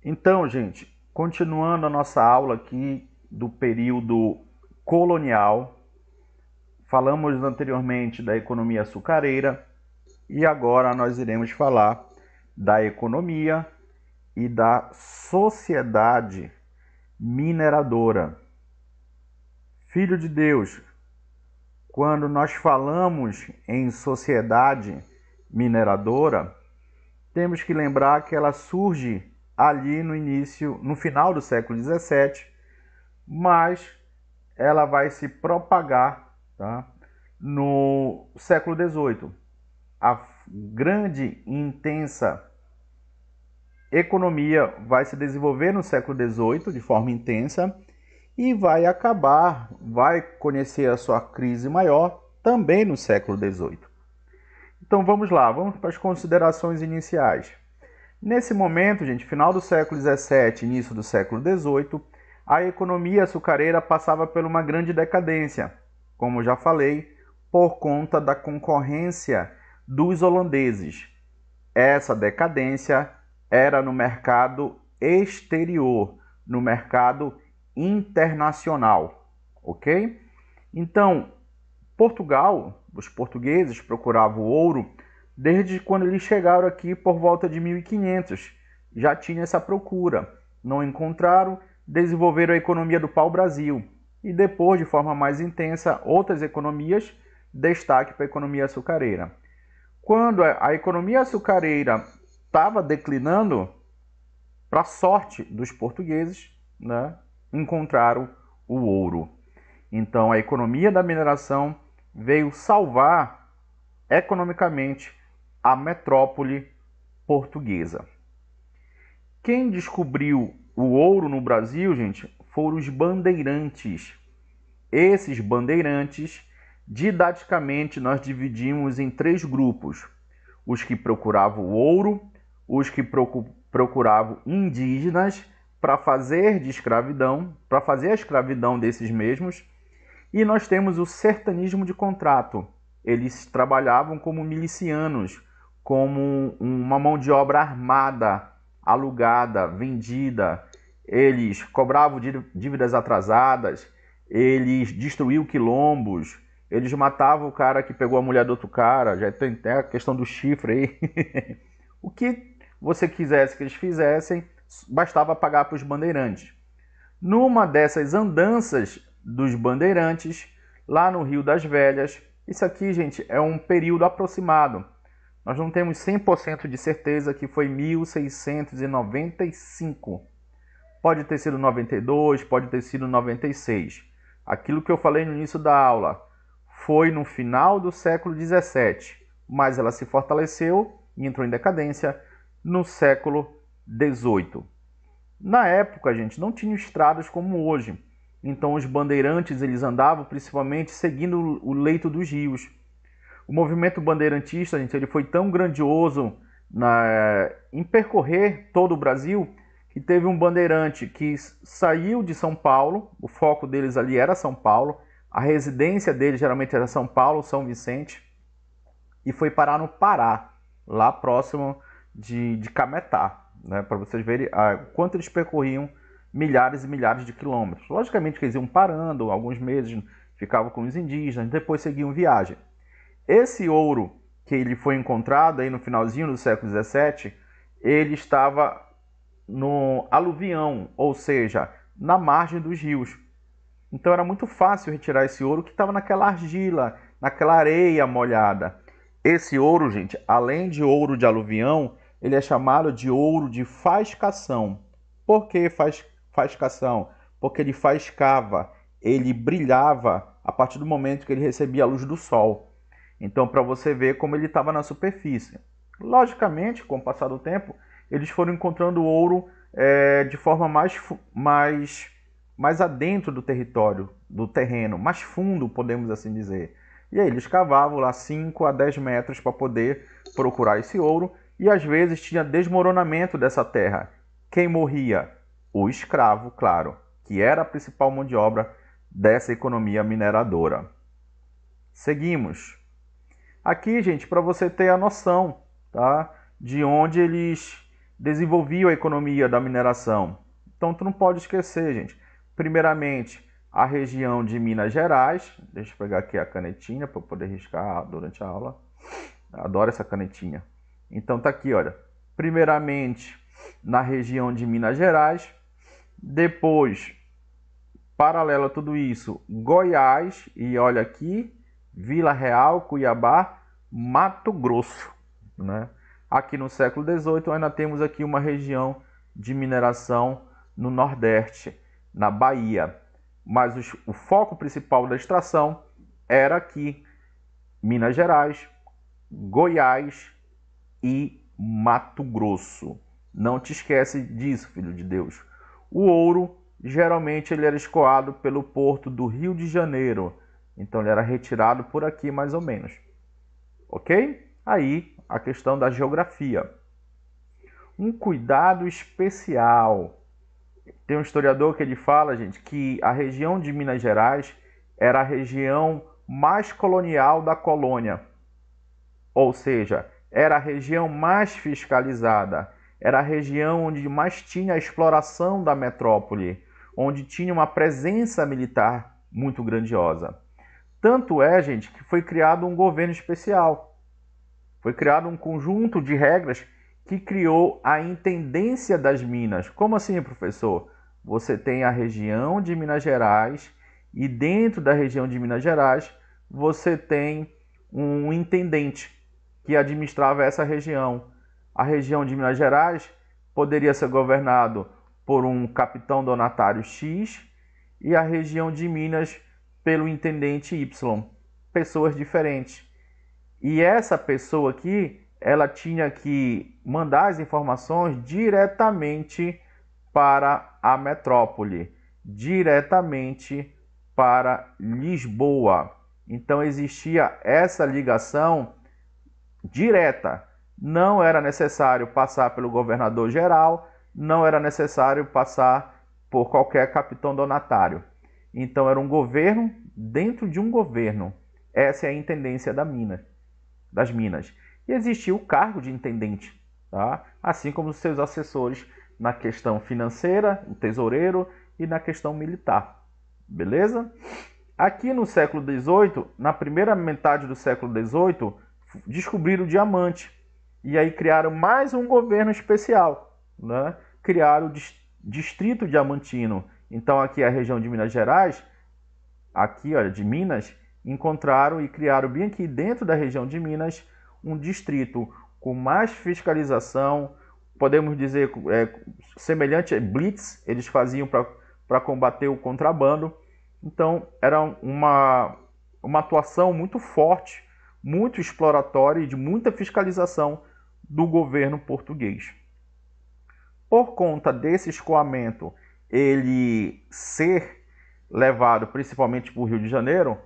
Então, gente, continuando a nossa aula aqui do período colonial, falamos anteriormente da economia açucareira e agora nós iremos falar da economia e da sociedade mineradora. Filho de Deus, quando nós falamos em sociedade mineradora, temos que lembrar que ela surge ali no final do século XVII, mas ela vai se propagar, tá, no século XVIII. A grande e intensa economia vai se desenvolver no século XVIII de forma intensa e vai conhecer a sua crise maior também no século XVIII. Então vamos lá, vamos para as considerações iniciais. Nesse momento, gente, final do século XVII, início do século XVIII, a economia açucareira passava por uma grande decadência, como já falei, por conta da concorrência dos holandeses. Essa decadência era no mercado exterior, no mercado internacional, ok? Então, Portugal, os portugueses procuravam o ouro desde quando eles chegaram aqui por volta de 1500. Já tinha essa procura. Não encontraram, desenvolveram a economia do pau-brasil. E depois, de forma mais intensa, outras economias, destaque para a economia açucareira. Quando a economia açucareira estava declinando, para a sorte dos portugueses, né, encontraram o ouro. Então, a economia da mineração veio salvar economicamente a metrópole portuguesa. Quem descobriu o ouro no Brasil, gente, foram os bandeirantes. Esses bandeirantes, didaticamente, nós dividimos em 3 grupos: os que procuravam o ouro, os que procuravam indígenas para fazer de escravidão, para fazer a escravidão desses mesmos, e nós temos o sertanismo de contrato. Eles trabalhavam como milicianos, como uma mão de obra armada, alugada, vendida. Eles cobravam dívidas atrasadas, eles destruíam quilombos, eles matavam o cara que pegou a mulher do outro cara, já tem até a questão do chifre aí. O que você quisesse que eles fizessem, bastava pagar para os bandeirantes. Numa dessas andanças dos bandeirantes, lá no Rio das Velhas, isso aqui, gente, é um período aproximado. Nós não temos 100% de certeza que foi 1695. Pode ter sido 92, pode ter sido 96. Aquilo que eu falei no início da aula foi no final do século XVII, mas ela se fortaleceu e entrou em decadência no século XVIII. Na época, gente, não tinha estradas como hoje. Então os bandeirantes eles andavam principalmente seguindo o leito dos rios. O movimento bandeirantista, gente, ele foi tão grandioso em percorrer todo o Brasil que teve um bandeirante que saiu de São Paulo, o foco deles ali era São Paulo, a residência deles geralmente era São Paulo, São Vicente, e foi parar no Pará, lá próximo de Cametá, né, para vocês verem quanto eles percorriam milhares e milhares de quilômetros. Logicamente que eles iam parando, alguns meses ficavam com os indígenas, depois seguiam viagem. Esse ouro que ele foi encontrado aí no finalzinho do século XVII, ele estava no aluvião, ou seja, na margem dos rios. Então era muito fácil retirar esse ouro que estava naquela argila, naquela areia molhada. Esse ouro, gente, além de ouro de aluvião, ele é chamado de ouro de fascação. Por que fascação? Porque ele fascava, ele brilhava a partir do momento que ele recebia a luz do sol. Então, para você ver como ele estava na superfície. Logicamente, com o passar do tempo, eles foram encontrando ouro de forma mais adentro do território, do terreno, mais fundo, podemos assim dizer. E aí eles cavavam lá 5 a 10 metros para poder procurar esse ouro, e às vezes tinha desmoronamento dessa terra. Quem morria? O escravo, claro, que era a principal mão de obra dessa economia mineradora. Seguimos. Aqui, gente, para você ter a noção, tá, de onde eles desenvolviam a economia da mineração? Então, tu não pode esquecer, gente. Primeiramente, a região de Minas Gerais. Deixa eu pegar aqui a canetinha para poder riscar durante a aula. Adoro essa canetinha. Então, tá aqui, olha. Primeiramente, na região de Minas Gerais. Depois, paralelo a tudo isso, Goiás. E olha aqui, Vila Real, Cuiabá, Mato Grosso, né? Aqui no século XVIII ainda temos aqui uma região de mineração no Nordeste, na Bahia. Mas o foco principal da extração era aqui, Minas Gerais, Goiás e Mato Grosso. Não te esquece disso, filho de Deus. O ouro, geralmente, ele era escoado pelo porto do Rio de Janeiro. Então, ele era retirado por aqui, mais ou menos. Ok? Aí, a questão da geografia. Um cuidado especial. Tem um historiador que ele fala, gente, que a região de Minas Gerais era a região mais colonial da colônia. Ou seja, era a região mais fiscalizada. Era a região onde mais tinha a exploração da metrópole, onde tinha uma presença militar muito grandiosa. Tanto é, gente, que foi criado um governo especial. Foi criado um conjunto de regras que criou a Intendência das Minas. Como assim, professor? Você tem a região de Minas Gerais e dentro da região de Minas Gerais você tem um intendente que administrava essa região. A região de Minas Gerais poderia ser governado por um capitão donatário X e a região de Minas pelo intendente Y. Pessoas diferentes. E essa pessoa aqui, ela tinha que mandar as informações diretamente para a metrópole, diretamente para Lisboa. Então existia essa ligação direta. Não era necessário passar pelo governador geral, não era necessário passar por qualquer capitão donatário. Então era um governo dentro de um governo. Essa é a intendência das Minas. E existia o cargo de intendente, tá? Assim como os seus assessores na questão financeira, o tesoureiro e na questão militar. Beleza? Aqui no século XVIII, na primeira metade do século XVIII, descobriram o diamante. E aí criaram mais um governo especial, né? Criaram o Distrito Diamantino. Então aqui a região de Minas Gerais, aqui, olha, de Minas, encontraram e criaram bem aqui dentro da região de Minas um distrito com mais fiscalização, podemos dizer, semelhante a Blitz, eles faziam para combater o contrabando. Então era uma atuação muito forte, muito exploratória e de muita fiscalização do governo português. Por conta desse escoamento, ele ser levado principalmente para o Rio de Janeiro,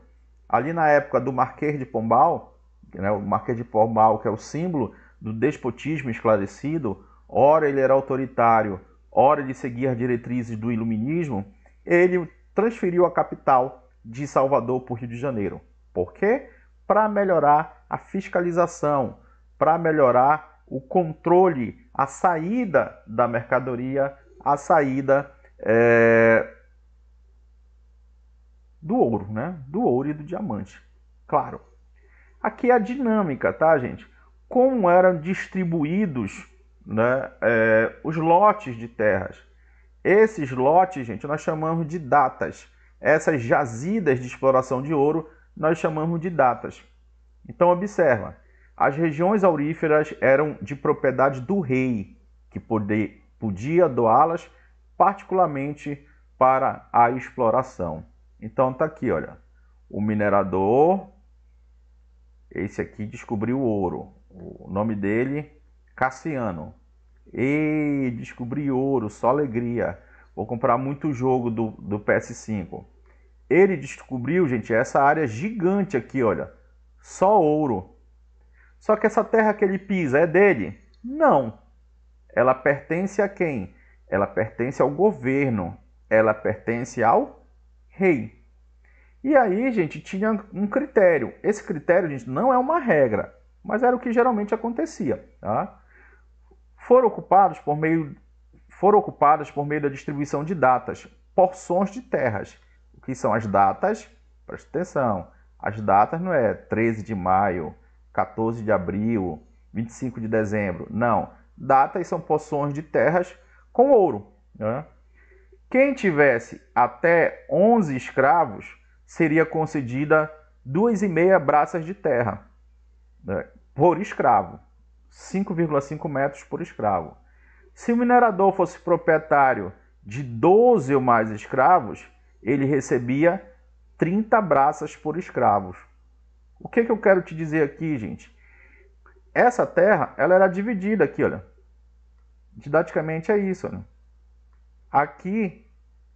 ali na época do Marquês de Pombal, né, o Marquês de Pombal, que é o símbolo do despotismo esclarecido, ora ele era autoritário, ora ele seguia as diretrizes do iluminismo, ele transferiu a capital de Salvador para o Rio de Janeiro. Por quê? Para melhorar a fiscalização, para melhorar o controle, a saída da mercadoria, a saída do ouro, né? Do ouro e do diamante. Claro. Aqui é a dinâmica, tá, gente? Como eram distribuídos, né, os lotes de terras. Esses lotes, gente, nós chamamos de datas. Essas jazidas de exploração de ouro, nós chamamos de datas. Então, observa. As regiões auríferas eram de propriedade do rei, que podia doá-las particularmente para a exploração. Então, tá aqui, olha. O minerador, esse aqui descobriu o ouro. O nome dele, Cassiano. E descobri ouro, só alegria. Vou comprar muito jogo do PS5. Ele descobriu, gente, essa área gigante aqui, olha. Só ouro. Só que essa terra que ele pisa é dele? Não. Ela pertence a quem? Ela pertence ao governo. Ela pertence ao rei. E aí, gente, tinha um critério. Esse critério, gente, não é uma regra, mas era o que geralmente acontecia, tá? foram ocupadas por meio da distribuição de datas, porções de terras. O que são as datas? Presta atenção. As datas não é 13 de maio, 14 de abril, 25 de dezembro. Não. Datas são porções de terras com ouro, né? Quem tivesse até 11 escravos seria concedida 2,5 braças de terra, né, por escravo. 5,5 metros por escravo. Se o minerador fosse proprietário de 12 ou mais escravos, ele recebia 30 braças por escravos. O que eu quero te dizer aqui, gente? Essa terra, ela era dividida aqui, olha. Didaticamente é isso, olha. Aqui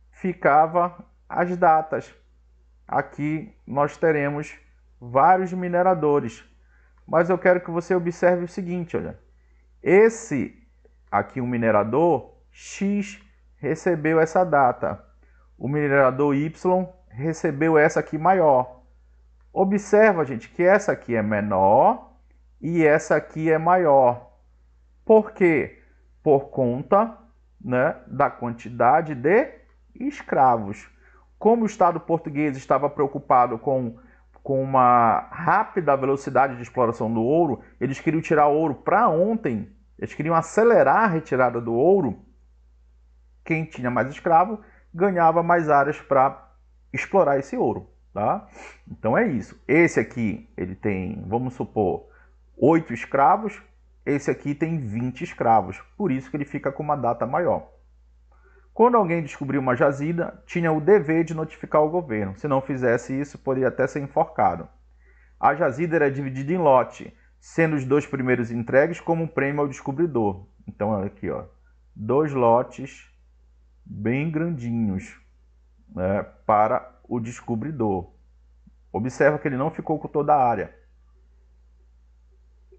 ficava as datas. Aqui nós teremos vários mineradores. Mas eu quero que você observe o seguinte, olha. Esse aqui, o minerador X, recebeu essa data. O minerador Y recebeu essa aqui maior. Observa, gente, que essa aqui é menor e essa aqui é maior. Por quê? Por conta, né, da quantidade de escravos. Como o Estado português estava preocupado com uma rápida velocidade de exploração do ouro, eles queriam tirar ouro para ontem, eles queriam acelerar a retirada do ouro. Quem tinha mais escravo ganhava mais áreas para explorar esse ouro, tá? Então é isso. Esse aqui, ele tem, vamos supor, 8 escravos. Esse aqui tem 20 escravos. Por isso que ele fica com uma data maior. Quando alguém descobriu uma jazida, tinha o dever de notificar o governo. Se não fizesse isso, poderia até ser enforcado. A jazida era dividida em lote, sendo os 2 primeiros entregues como um prêmio ao descobridor. Então, olha aqui, ó, 2 lotes bem grandinhos, né, para o descobridor. Observa que ele não ficou com toda a área.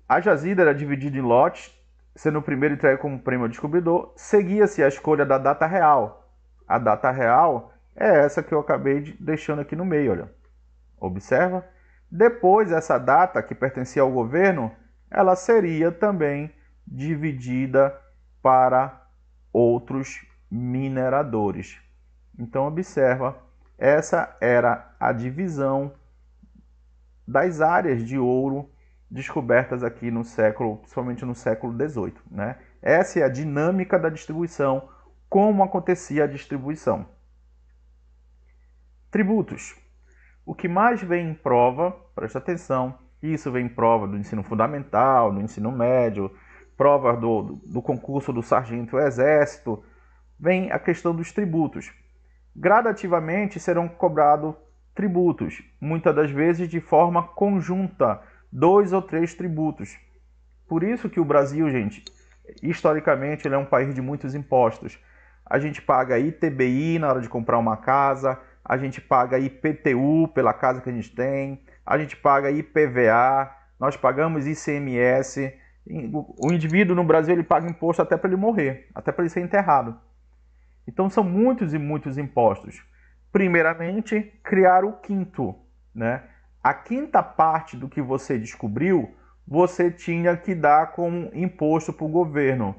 A jazida era dividida em lotes, sendo o primeiro entregue como prêmio ao descobridor. Seguia-se a escolha da data real. A data real é essa que eu acabei deixando aqui no meio, olha. Observa? Depois, essa data que pertencia ao governo, ela seria também dividida para outros mineradores. Então, observa, essa era a divisão das áreas de ouro descobertas aqui no século, principalmente no século XVIII, né? Essa é a dinâmica da distribuição, como acontecia a distribuição. Tributos. O que mais vem em prova, presta atenção, isso vem em prova do ensino fundamental, do ensino médio, prova do concurso do sargento exército, vem a questão dos tributos. Gradativamente serão cobrados tributos, muitas das vezes de forma conjunta, 2 ou 3 tributos. Por isso que o Brasil, gente, historicamente, ele é um país de muitos impostos. A gente paga ITBI na hora de comprar uma casa, a gente paga IPTU pela casa que a gente tem, a gente paga IPVA, nós pagamos ICMS. O indivíduo no Brasil, ele paga imposto até para ele morrer, até para ele ser enterrado. Então são muitos e muitos impostos. Primeiramente, criar o quinto, né? A quinta parte do que você descobriu, você tinha que dar como imposto para o governo.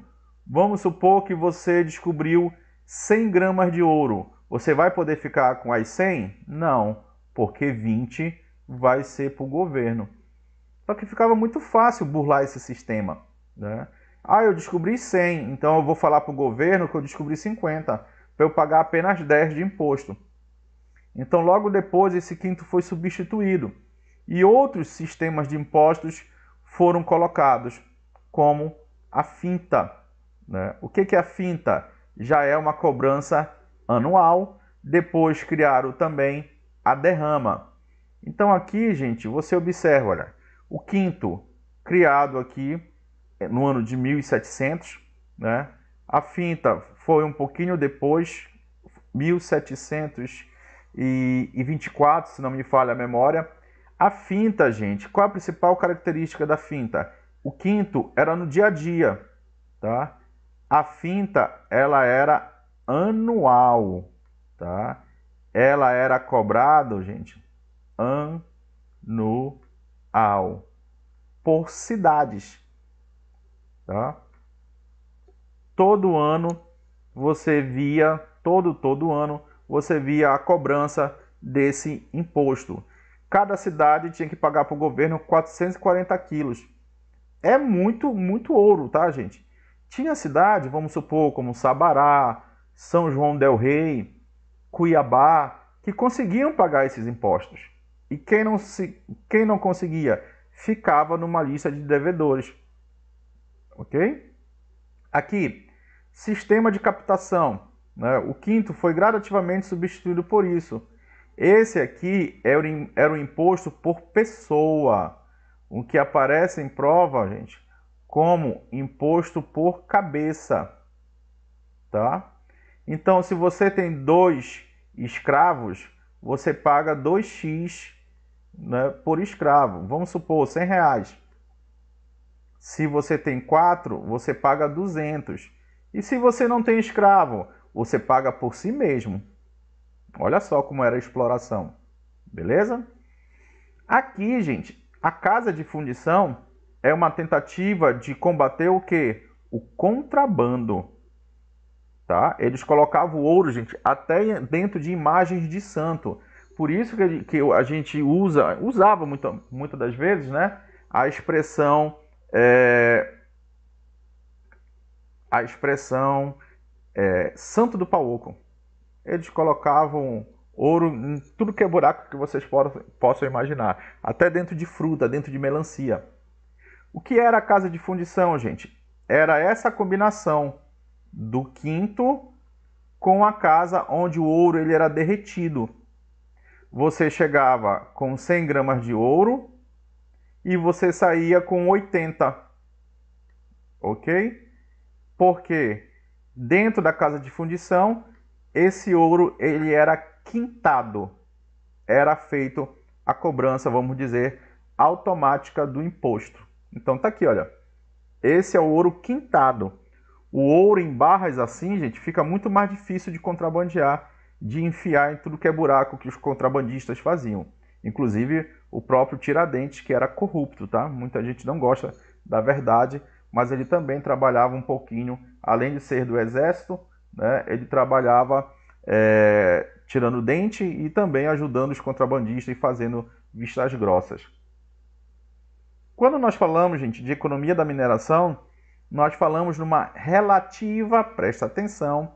Vamos supor que você descobriu 100 gramas de ouro. Você vai poder ficar com as 100? Não, porque 20 vai ser para o governo. Só que ficava muito fácil burlar esse sistema, né? Ah, eu descobri 100, então eu vou falar para o governo que eu descobri 50, para eu pagar apenas 10 de imposto. Então, logo depois, esse quinto foi substituído e outros sistemas de impostos foram colocados, como a finta, né? O que é a finta? Já é uma cobrança anual. Depois criaram também a derrama. Então, aqui, gente, você observa, olha, o quinto criado aqui no ano de 1700, né? A finta foi um pouquinho depois, 1724, se não me falha a memória. A finta, gente, qual a principal característica da finta? O quinto era no dia a dia, tá? A finta, ela era anual, tá? Ela era cobrada, gente, anual, por cidades, tá? todo ano você via, todo ano, você via a cobrança desse imposto. Cada cidade tinha que pagar para o governo 440 quilos. É muito ouro, tá, gente? Tinha cidade, vamos supor, como Sabará, São João del Rei, Cuiabá, que conseguiam pagar esses impostos. E quem não conseguia ficava numa lista de devedores. Ok? Aqui, sistema de captação, né? O quinto foi gradativamente substituído por isso. Esse aqui era o imposto por pessoa, o que aparece em prova, gente, como imposto por cabeça, tá? Então, se você tem 2 escravos, você paga 2x, né, por escravo. Vamos supor, R$100. Se você tem 4, você paga 200. E se você não tem escravo, você paga por si mesmo. Olha só como era a exploração. Beleza? Aqui, gente, a casa de fundição é uma tentativa de combater o quê? O contrabando. Tá? Eles colocavam o ouro, gente, até dentro de imagens de santo. Por isso que a gente usava muitas das vezes, né, a expressão santo do pau oco. Eles colocavam ouro em tudo que é buraco que vocês possam imaginar. Até dentro de fruta, dentro de melancia. O que era a casa de fundição, gente? Era essa combinação do quinto com a casa onde o ouro ele era derretido. Você chegava com 100 gramas de ouro e você saía com 80. Ok? Porque dentro da casa de fundição, esse ouro ele era quintado. Era feito a cobrança, vamos dizer, automática do imposto. Então tá aqui, olha. Esse é o ouro quintado. O ouro em barras assim, gente, fica muito mais difícil de contrabandear, de enfiar em tudo que é buraco que os contrabandistas faziam. Inclusive o próprio Tiradentes, que era corrupto, tá? Muita gente não gosta da verdade, mas ele também trabalhava um pouquinho, além de ser do exército, né? Ele trabalhava tirando dente e também ajudando os contrabandistas e fazendo vistas grossas. Quando nós falamos, gente, de economia da mineração, nós falamos numa relativa, presta atenção,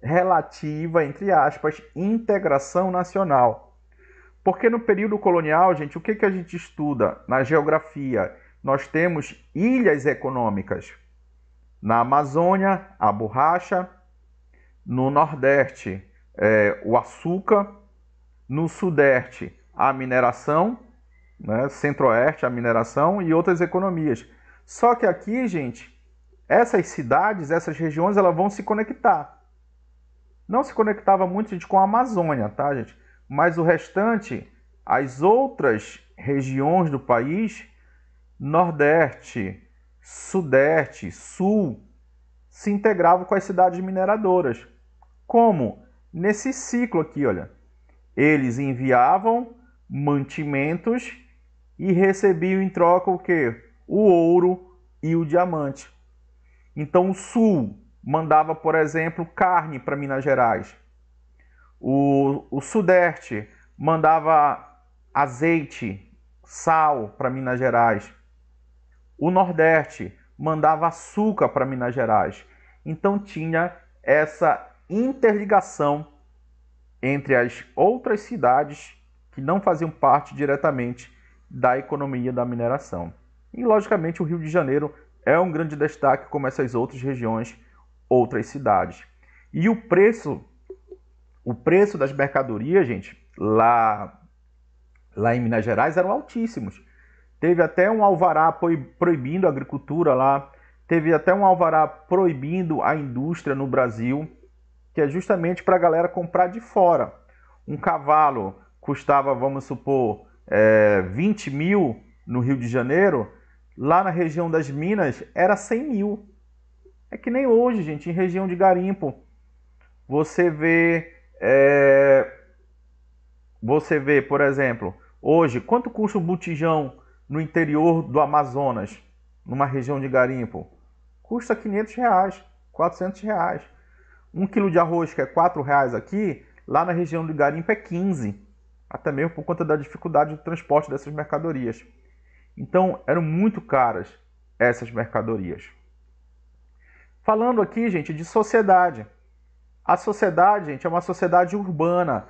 relativa, entre aspas, integração nacional. Porque no período colonial, gente, o que a gente estuda na geografia? Nós temos ilhas econômicas. Na Amazônia, a borracha. No Nordeste, o açúcar. No Sudeste, a mineração. Né? Centro-Oeste, a mineração e outras economias. Só que aqui, gente, essas cidades, essas regiões, elas vão se conectar. Não se conectava muito, gente, com a Amazônia, tá, gente? Mas o restante, as outras regiões do país, Nordeste, Sudeste, Sul, se integravam com as cidades mineradoras. Como? Nesse ciclo aqui, olha. Eles enviavam mantimentos e recebiam em troca o quê? O ouro e o diamante. Então o Sul mandava, por exemplo, carne para Minas Gerais. O Sudeste mandava azeite, sal para Minas Gerais. O Nordeste mandava açúcar para Minas Gerais. Então tinha essa interligação entre as outras cidades que não faziam parte diretamente da economia da mineração. E, logicamente, o Rio de Janeiro é um grande destaque, como essas outras regiões, outras cidades. E o preço das mercadorias, gente, lá em Minas Gerais, eram altíssimos. Teve até um alvará proibindo a agricultura lá, teve até um alvará proibindo a indústria no Brasil, que é justamente para a galera comprar de fora. Um cavalo custava, vamos supor, 20 mil no Rio de Janeiro, lá na região das Minas era 100 mil. É que nem hoje, gente, em região de garimpo. Você vê, por exemplo, hoje, quanto custa um botijão no interior do Amazonas, numa região de garimpo? Custa R$500. R$ 400. 1 quilo de arroz, que é R$ 4 aqui, lá na região do garimpo é 15. Até mesmo por conta da dificuldade do transporte dessas mercadorias. Então, eram muito caras essas mercadorias. Falando aqui, gente, de sociedade. A sociedade, gente, é uma sociedade urbana.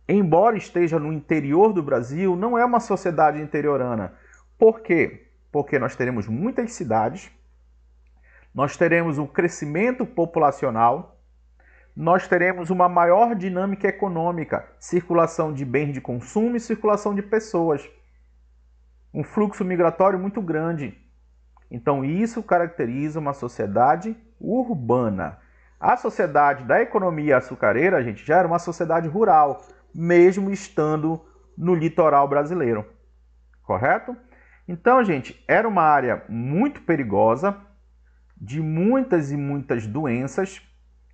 Embora esteja no interior do Brasil, não é uma sociedade interiorana. Por quê? Porque nós teremos muitas cidades, nós teremos um crescimento populacional, nós teremos uma maior dinâmica econômica, circulação de bens de consumo e circulação de pessoas. Um fluxo migratório muito grande. Então, isso caracteriza uma sociedade urbana. A sociedade da economia açucareira, gente, já era uma sociedade rural, mesmo estando no litoral brasileiro. Correto? Então, gente, era uma área muito perigosa, de muitas e muitas doenças.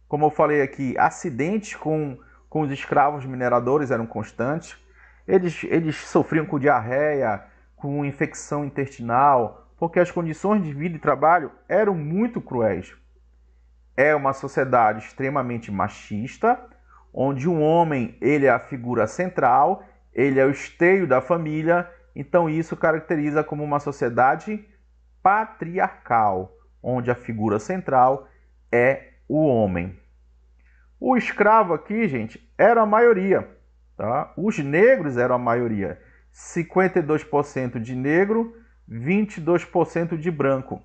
Como eu falei aqui, acidentes com os escravos mineradores eram constantes. Eles sofriam com diarreia, com infecção intestinal, porque as condições de vida e trabalho eram muito cruéis. É uma sociedade extremamente machista, onde um homem ele é a figura central, ele é o esteio da família, então isso caracteriza como uma sociedade patriarcal, onde a figura central é o homem. O escravo aqui, gente, era a maioria, tá? Os negros eram a maioria. 52% de negro, 22% de branco.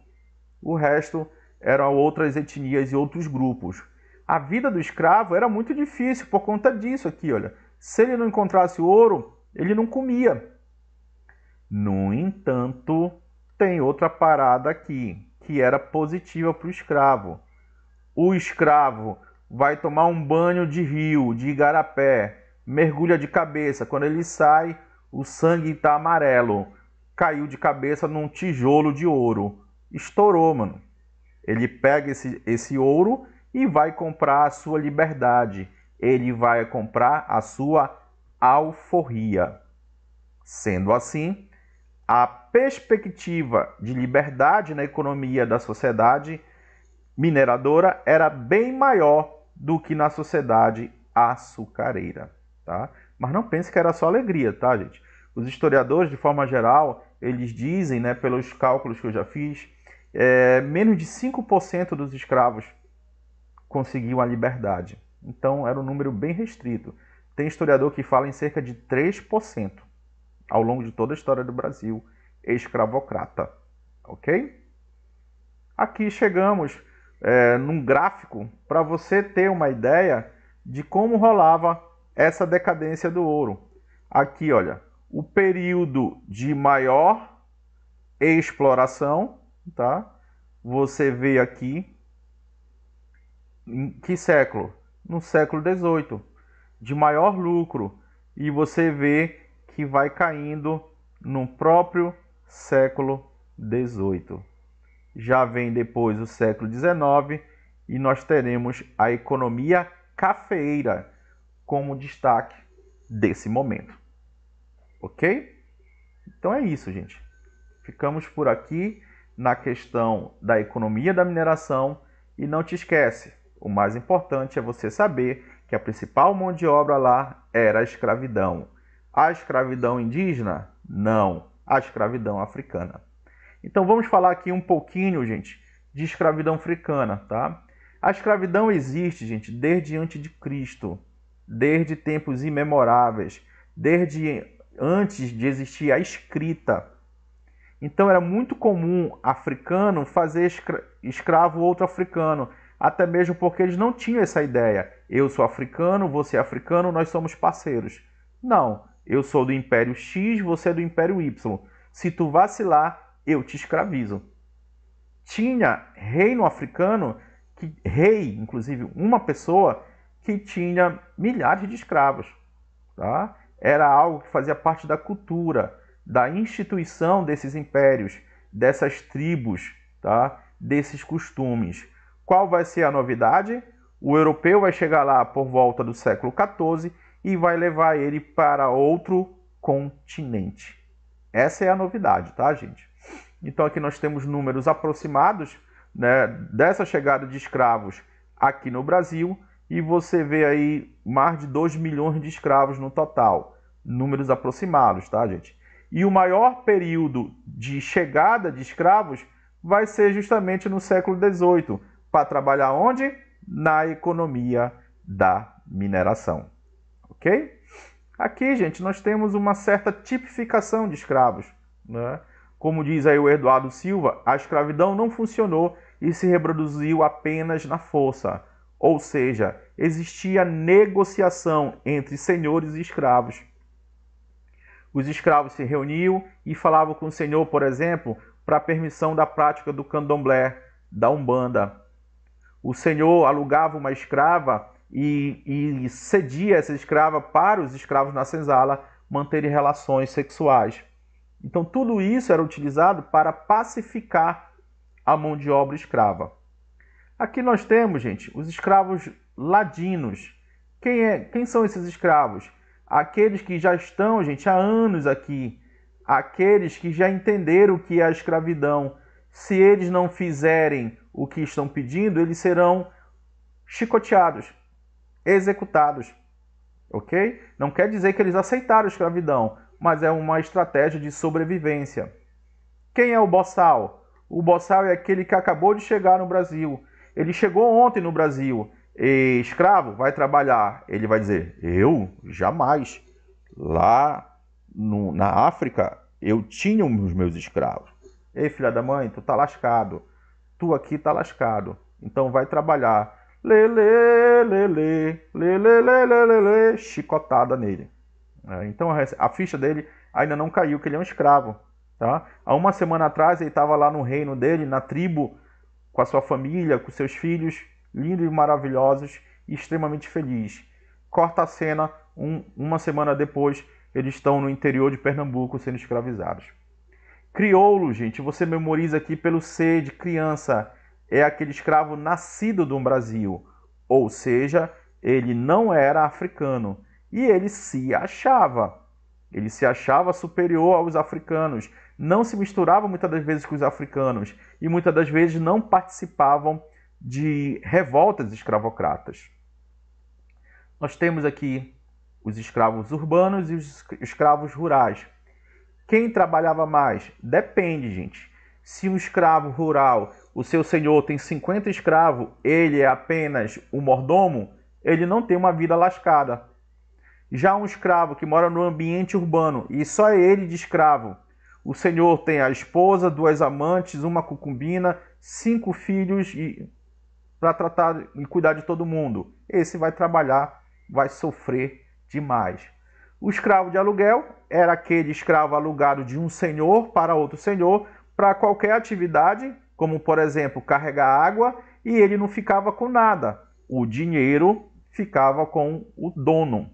O resto eram outras etnias e outros grupos. A vida do escravo era muito difícil por conta disso aqui, olha. Se ele não encontrasse ouro, ele não comia. No entanto, tem outra parada aqui, que era positiva para o escravo. O escravo vai tomar um banho de rio, de igarapé, mergulha de cabeça. Quando ele sai, o sangue está amarelo. Caiu de cabeça num tijolo de ouro. Estourou, mano. Ele pega esse ouro e vai comprar a sua liberdade. Ele vai comprar a sua alforria. Sendo assim, a perspectiva de liberdade na economia da sociedade mineradora era bem maior do que na sociedade açucareira, tá? Mas não pense que era só alegria, tá, gente? Os historiadores, de forma geral, eles dizem, né, pelos cálculos que eu já fiz, menos de 5% dos escravos conseguiam a liberdade. Então, era um número bem restrito. Tem historiador que fala em cerca de 3% ao longo de toda a história do Brasil escravocrata. Ok? Aqui chegamos num gráfico para você ter uma ideia de como rolava essa decadência do ouro. Aqui, olha, o período de maior exploração, tá? Você vê aqui em que século? No século XVIII, de maior lucro, e você vê que vai caindo no próprio século XVIII. Já vem depois o século XIX e nós teremos a economia cafeeira como destaque desse momento. Ok? Então é isso, gente. Ficamos por aqui na questão da economia da mineração e não te esquece, o mais importante é você saber que a principal mão de obra lá era a escravidão. A escravidão indígena? Não. A escravidão africana. Então vamos falar aqui um pouquinho, gente, de escravidão africana, tá? A escravidão existe, gente, desde antes de Cristo, desde tempos imemoráveis, desde antes de existir a escrita. Então era muito comum africano fazer escravo outro africano, até mesmo porque eles não tinham essa ideia. Eu sou africano, você é africano, nós somos parceiros. Não, eu sou do Império X, você é do Império Y. Se tu vacilar, eu te escravizo. Tinha reino africano, rei, inclusive uma pessoa, que tinha milhares de escravos. Tá? Era algo que fazia parte da cultura, da instituição desses impérios, dessas tribos, tá? Desses costumes. Qual vai ser a novidade? O europeu vai chegar lá por volta do século XIV e vai levar ele para outro continente. Essa é a novidade, tá, gente? Então aqui nós temos números aproximados né, dessa chegada de escravos aqui no Brasil, e você vê aí mais de 2 milhões de escravos no total, números aproximados, tá, gente? E o maior período de chegada de escravos vai ser justamente no século XVIII, para trabalhar onde? Na economia da mineração, ok? Aqui, gente, nós temos uma certa tipificação de escravos, né? Como diz aí o Eduardo Silva, a escravidão não funcionou e se reproduziu apenas na força. Ou seja, existia negociação entre senhores e escravos. Os escravos se reuniam e falavam com o senhor, por exemplo, para a permissão da prática do candomblé, da umbanda. O senhor alugava uma escrava e cedia essa escrava para os escravos na senzala manterem relações sexuais. Então, tudo isso era utilizado para pacificar a mão de obra escrava. Aqui nós temos, gente, os escravos ladinos. Quem são esses escravos? Aqueles que já estão, gente, há anos aqui. Aqueles que já entenderam o que é a escravidão. Se eles não fizerem o que estão pedindo, eles serão chicoteados, executados, ok? Não quer dizer que eles aceitaram a escravidão, mas é uma estratégia de sobrevivência. Quem é o boçal? O boçal é aquele que acabou de chegar no Brasil. Ele chegou ontem no Brasil. E escravo, vai trabalhar. Ele vai dizer, eu? Jamais. Lá na África, eu tinha os meus escravos. Ei, filha da mãe, tu tá lascado. Tu aqui tá lascado. Então vai trabalhar. Lelê, lelê, lelê, lelê, lelê, chicotada nele. Então a ficha dele ainda não caiu, que ele é um escravo. Tá? Há uma semana atrás ele estava lá no reino dele, na tribo, com a sua família, com seus filhos, lindos e maravilhosos, e extremamente feliz. Corta a cena, uma semana depois, eles estão no interior de Pernambuco sendo escravizados. Crioulo, gente, você memoriza aqui pelo C de criança, é aquele escravo nascido do Brasil, ou seja, ele não era africano, e ele se achava superior aos africanos, não se misturava muitas das vezes com os africanos, e muitas das vezes não participavam de revoltas escravocratas. Nós temos aqui os escravos urbanos e os escravos rurais. Quem trabalhava mais? Depende, gente. Se um escravo rural, o seu senhor tem 50 escravos, ele é apenas o mordomo, ele não tem uma vida lascada. Já um escravo que mora no ambiente urbano e só é ele de escravo, o senhor tem a esposa, 2 amantes, uma concubina, 5 filhos para tratar e cuidar de todo mundo. Esse vai trabalhar, vai sofrer demais. O escravo de aluguel era aquele escravo alugado de um senhor para outro senhor para qualquer atividade, como por exemplo carregar água, e ele não ficava com nada. O dinheiro ficava com o dono.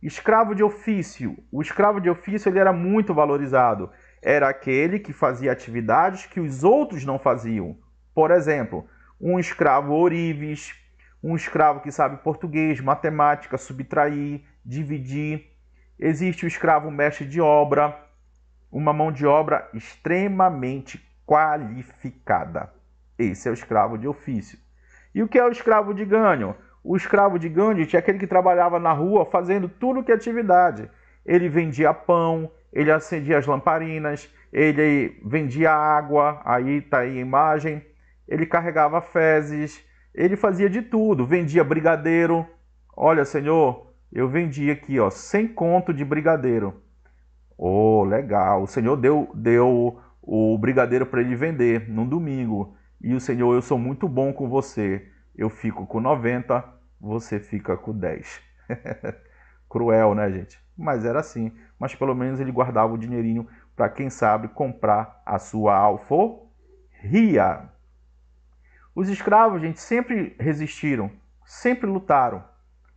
Escravo de ofício. O escravo de ofício ele era muito valorizado. Era aquele que fazia atividades que os outros não faziam. Por exemplo, um escravo ourives, um escravo que sabe português, matemática, subtrair, dividir. Existe o escravo mestre de obra, uma mão de obra extremamente qualificada. Esse é o escravo de ofício. E o que é o escravo de ganho? O escravo de ganho é aquele que trabalhava na rua fazendo tudo que é atividade. Ele vendia pão, ele acendia as lamparinas, ele vendia água, aí está aí a imagem, ele carregava fezes, ele fazia de tudo, vendia brigadeiro. Olha, senhor, eu vendi aqui, ó, 100 conto de brigadeiro. Oh, legal, o senhor deu o brigadeiro para ele vender num domingo. E o senhor, eu sou muito bom com você, eu fico com 90, você fica com 10. Cruel, né, gente? Mas era assim. Mas pelo menos ele guardava o dinheirinho para, quem sabe, comprar a sua alforria. Os escravos, gente, sempre resistiram, sempre lutaram.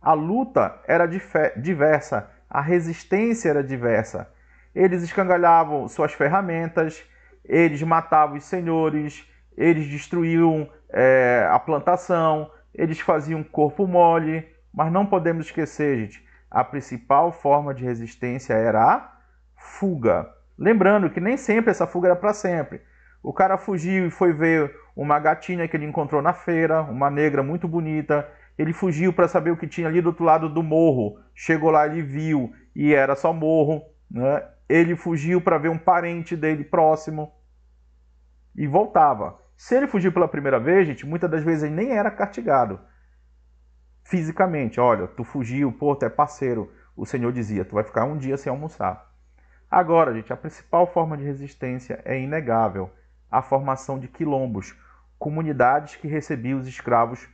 A luta era diversa, a resistência era diversa. Eles escangalhavam suas ferramentas, eles matavam os senhores, eles destruíam a plantação, eles faziam corpo mole, mas não podemos esquecer, gente, a principal forma de resistência era a fuga. Lembrando que nem sempre essa fuga era para sempre. O cara fugiu e foi ver uma gatinha que ele encontrou na feira, uma negra muito bonita. Ele fugiu para saber o que tinha ali do outro lado do morro. Chegou lá, ele viu e era só morro, né? Ele fugiu para ver um parente dele próximo e voltava. Se ele fugiu pela primeira vez, gente, muitas das vezes ele nem era castigado fisicamente. Olha, tu fugiu, pô, tu é parceiro. O Senhor dizia, tu vai ficar um dia sem almoçar. Agora, gente, a principal forma de resistência é inegável. A formação de quilombos, comunidades que recebiam os escravos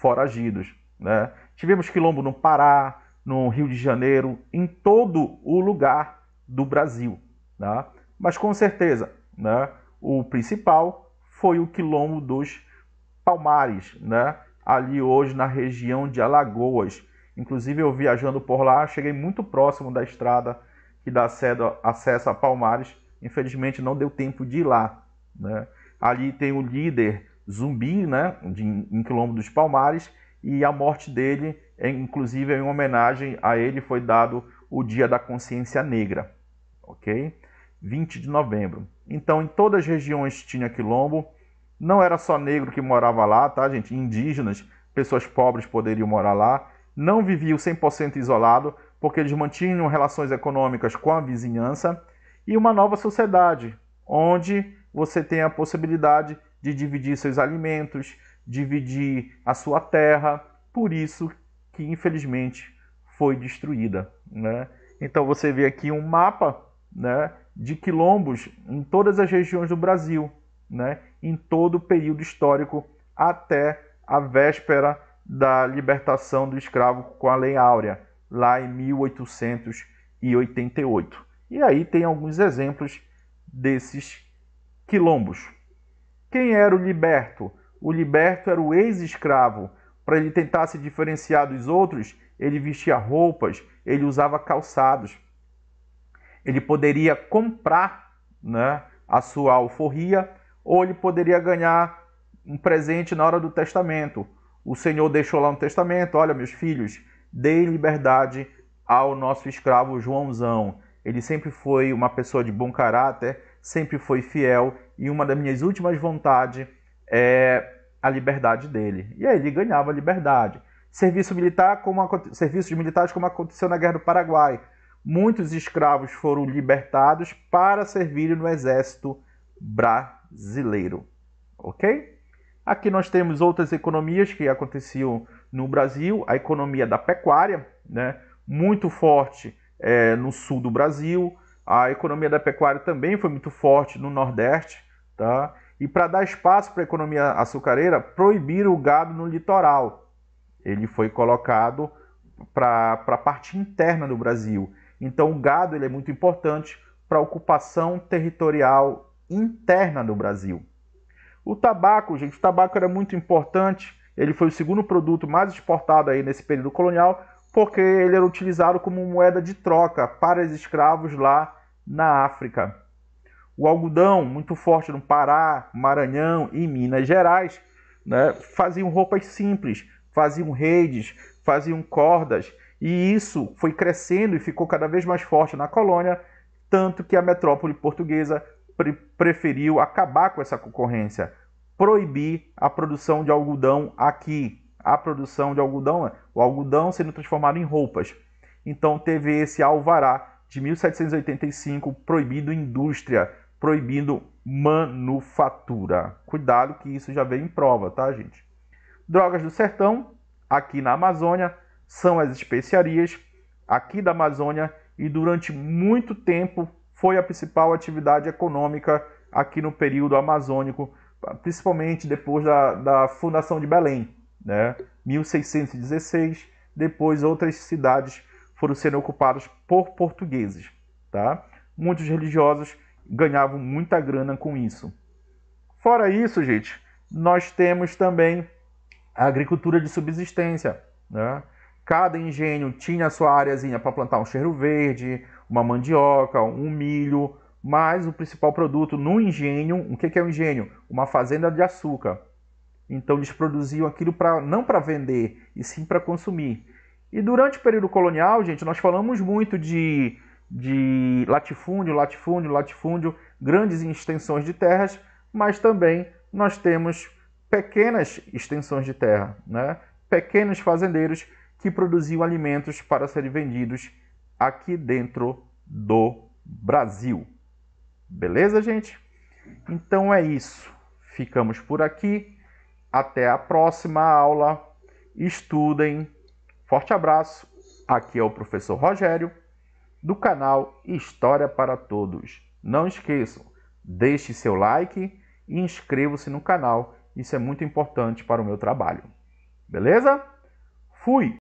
foragidos, né? Tivemos quilombo no Pará, no Rio de Janeiro, em todo o lugar do Brasil, né? Mas com certeza, né, o principal foi o quilombo dos Palmares, né? Ali hoje na região de Alagoas. Inclusive eu viajando por lá, cheguei muito próximo da estrada que dá acesso a Palmares. Infelizmente não deu tempo de ir lá, né? Ali tem o líder Zumbi, né, em Quilombo dos Palmares, e a morte dele, inclusive em homenagem a ele, foi dado o Dia da Consciência Negra, ok? 20 de novembro. Então, em todas as regiões tinha quilombo. Não era só negro que morava lá, tá, gente? Indígenas, pessoas pobres poderiam morar lá. Não viviam 100% isolado, porque eles mantinham relações econômicas com a vizinhança. E uma nova sociedade, onde você tem a possibilidade de dividir seus alimentos, dividir a sua terra. Por isso que, infelizmente, foi destruída, né? Então você vê aqui um mapa, né, de quilombos em todas as regiões do Brasil, né, em todo o período histórico até a véspera da libertação do escravo com a Lei Áurea, lá em 1888. E aí tem alguns exemplos desses quilombos. Quem era o liberto? O liberto era o ex-escravo. Para ele tentar se diferenciar dos outros, ele vestia roupas, ele usava calçados. Ele poderia comprar, né, a sua alforria, ou ele poderia ganhar um presente na hora do testamento. O Senhor deixou lá um testamento: olha, meus filhos, dei liberdade ao nosso escravo Joãozão. Ele sempre foi uma pessoa de bom caráter, sempre foi fiel, e uma das minhas últimas vontades é a liberdade dele. E aí ele ganhava a liberdade. Serviços militares, como aconteceu na Guerra do Paraguai. Muitos escravos foram libertados para servirem no exército brasileiro. Ok? Aqui nós temos outras economias que aconteciam no Brasil. A economia da pecuária, né, muito forte no sul do Brasil. A economia da pecuária também foi muito forte no Nordeste, tá? E para dar espaço para a economia açucareira, proibiram o gado no litoral. Ele foi colocado para a parte interna do Brasil. Então o gado ele é muito importante para a ocupação territorial interna do Brasil. O tabaco, gente, o tabaco era muito importante. Ele foi o segundo produto mais exportado aí nesse período colonial, porque ele era utilizado como moeda de troca para os escravos lá na África. O algodão, muito forte no Pará, Maranhão e Minas Gerais, né, faziam roupas simples, faziam redes, faziam cordas, e isso foi crescendo e ficou cada vez mais forte na colônia, tanto que a metrópole portuguesa preferiu acabar com essa concorrência, proibir a produção de algodão aqui. A produção de algodão, o algodão sendo transformado em roupas. Então teve esse alvará de 1785, proibindo indústria, proibindo manufatura. Cuidado que isso já veio em prova, tá, gente? Drogas do sertão, aqui na Amazônia, são as especiarias aqui da Amazônia, e durante muito tempo foi a principal atividade econômica aqui no período amazônico, principalmente depois da fundação de Belém, né? 1616, depois outras cidades foram sendo ocupadas por portugueses, tá? Muitos religiosos ganhavam muita grana com isso. Fora isso, gente, nós temos também a agricultura de subsistência, né? Cada engenho tinha a sua areazinha para plantar um cheiro verde, uma mandioca, um milho, mas o principal produto no engenho, o que é um engenho? Uma fazenda de açúcar. Então eles produziam aquilo não para vender, e sim para consumir. E durante o período colonial, gente, nós falamos muito de latifúndio, grandes extensões de terras, mas também nós temos pequenas extensões de terra, né? Pequenos fazendeiros que produziam alimentos para serem vendidos aqui dentro do Brasil. Beleza, gente? Então é isso. Ficamos por aqui. Até a próxima aula. Estudem. Forte abraço. Aqui é o professor Rogério, do canal História para Todos. Não esqueçam, deixe seu like e inscreva-se no canal. Isso é muito importante para o meu trabalho. Beleza? Fui!